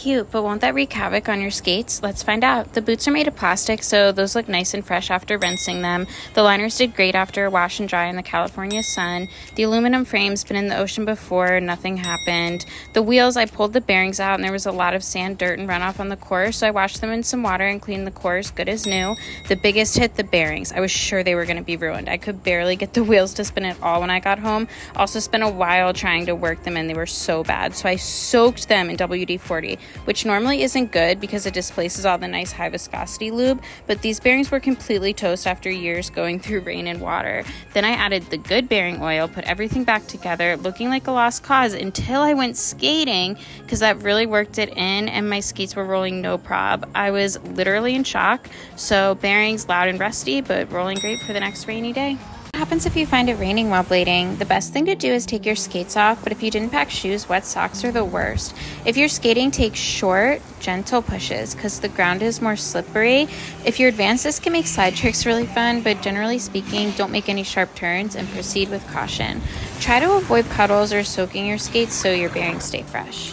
cute, but won't that wreak havoc on your skates? Let's find out. The boots are made of plastic, so those look nice and fresh after rinsing them. The liners did great after a wash and dry in the California sun. The aluminum frame's been in the ocean before, nothing happened. The wheels, I pulled the bearings out and there was a lot of sand, dirt, and runoff on the core, so I washed them in some water and cleaned the cores good as new. The biggest hit, the bearings. I was sure they were going to be ruined. I could barely get the wheels to spin at all when I got home. Also spent a while trying to work them and they were so bad, so I soaked them in WD-40, which normally isn't good because it displaces all the nice high viscosity lube, but these bearings were completely toast after years going through rain and water. Then I added the good bearing oil, put everything back together, looking like a lost cause until I went skating, because that really worked it in and my skates were rolling no prob. I was literally in shock. So bearings loud and rusty, but rolling great for the next rainy day. What happens if you find it raining while blading? The best thing to do is take your skates off, but if you didn't pack shoes, wet socks are the worst. If you're skating, take short, gentle pushes because the ground is more slippery. If you're advanced, this can make slide tricks really fun, but generally speaking, don't make any sharp turns and proceed with caution. Try to avoid puddles or soaking your skates so your bearings stay fresh.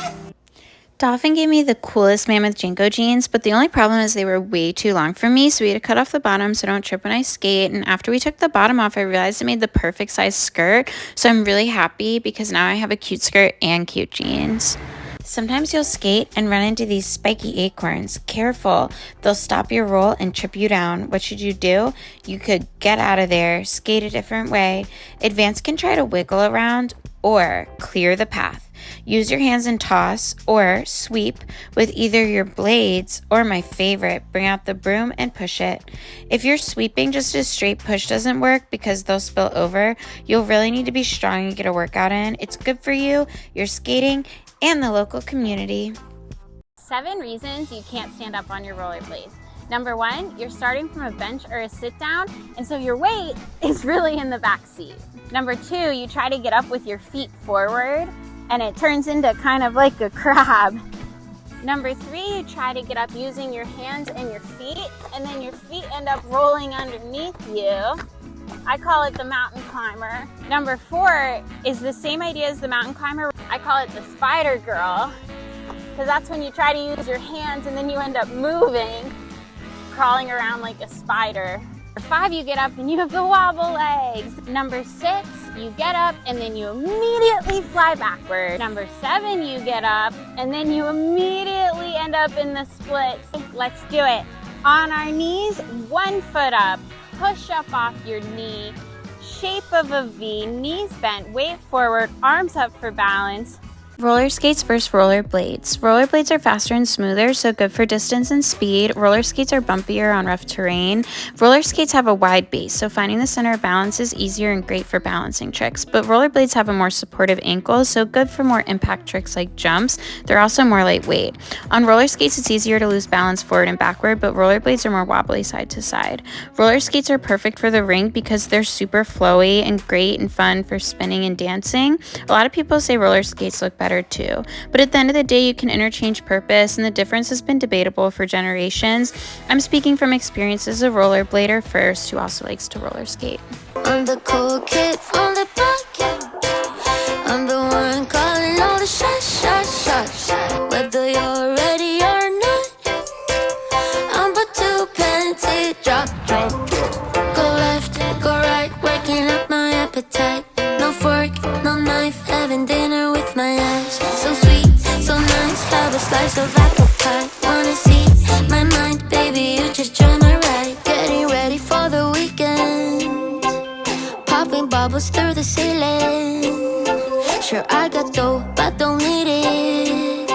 Dolphin gave me the coolest Mammoth Jinko jeans, but the only problem is they were way too long for me, so we had to cut off the bottom so I don't trip when I skate. And after we took the bottom off, I realized it made the perfect size skirt, so I'm really happy because now I have a cute skirt and cute jeans. Sometimes you'll skate and run into these spiky acorns. Careful, they'll stop your roll and trip you down. What should you do? You could get out of there, skate a different way. Advanced can try to wiggle around or clear the path. Use your hands and toss or sweep with either your blades or, my favorite, bring out the broom and push it. If you're sweeping, just a straight push doesn't work because they'll spill over. You'll really need to be strong and get a workout in. It's good for you, your skating, and the local community. 7 reasons you can't stand up on your rollerblades. Number 1, you're starting from a bench or a sit down, and so your weight is really in the back seat. Number 2, you try to get up with your feet forward, and it turns into kind of like a crab. Number 3, you try to get up using your hands and your feet, and then your feet end up rolling underneath you. I call it the mountain climber. Number 4 is the same idea as the mountain climber. I call it the spider girl, because that's when you try to use your hands and then you end up moving, crawling around like a spider. Number 5, you get up and you have the wobble legs. Number 6, you get up and then you immediately fly backward. Number 7, you get up and then you immediately end up in the splits. Let's do it. On our knees, 1 foot up, push up off your knee, shape of a V, knees bent, weight forward, arms up for balance. Roller skates versus rollerblades. Rollerblades are faster and smoother, so good for distance and speed. Roller skates are bumpier on rough terrain. Roller skates have a wide base, so finding the center of balance is easier and great for balancing tricks. But rollerblades have a more supportive ankle, so good for more impact tricks like jumps. They're also more lightweight. On roller skates, it's easier to lose balance forward and backward, but rollerblades are more wobbly side to side. Roller skates are perfect for the rink because they're super flowy and great and fun for spinning and dancing. A lot of people say roller skates look better too, but at the end of the day you can interchange purpose, and the difference has been debatable for generations. I'm speaking from experience as a rollerblader first who also likes to roller skate. I'm the cool kid from the block. I'm the one calling all the shots. Whether you're ready or not, I'm but 2 plenty drop. Go left, go right, working up my appetite. No fork, no knife, having dinner with my eyes. So sweet, so nice, have a slice of apple pie. Wanna see my mind, baby, you just join my ride. Getting ready for the weekend, popping bubbles through the ceiling. Sure, I got dough, but don't need it,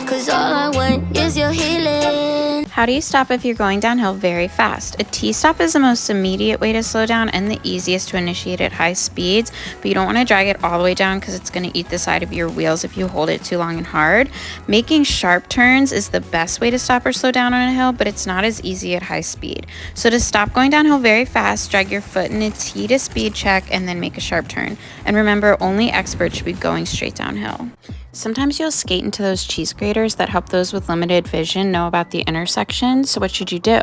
cause all I want is your healing. How do you stop if you're going downhill very fast? A T-stop is the most immediate way to slow down and the easiest to initiate at high speeds, but you don't want to drag it all the way down because it's going to eat the side of your wheels if you hold it too long and hard. Making sharp turns is the best way to stop or slow down on a hill, but it's not as easy at high speed. So to stop going downhill very fast, drag your foot in a T to speed check and then make a sharp turn. And remember, only experts should be going straight downhill. Sometimes you'll skate into those cheese graters that help those with limited vision know about the intersection. So what should you do?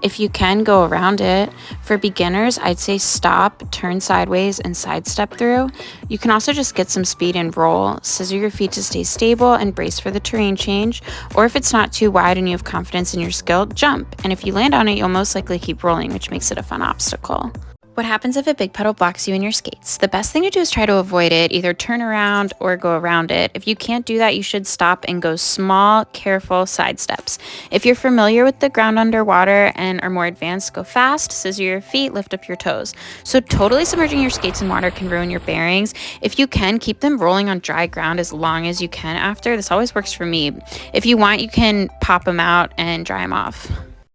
If you can, go around it. For beginners, I'd say stop, turn sideways, and sidestep through. You can also just get some speed and roll. Scissor your feet to stay stable and brace for the terrain change. Or if it's not too wide and you have confidence in your skill, jump. And if you land on it, you'll most likely keep rolling, which makes it a fun obstacle. What happens if a big puddle blocks you in your skates? The best thing to do is try to avoid it, either turn around or go around it. If you can't do that, you should stop and go small, careful side steps. If you're familiar with the ground underwater and are more advanced, go fast, scissor your feet, lift up your toes. So totally submerging your skates in water can ruin your bearings. If you can, keep them rolling on dry ground as long as you can after. This always works for me. If you want, you can pop them out and dry them off.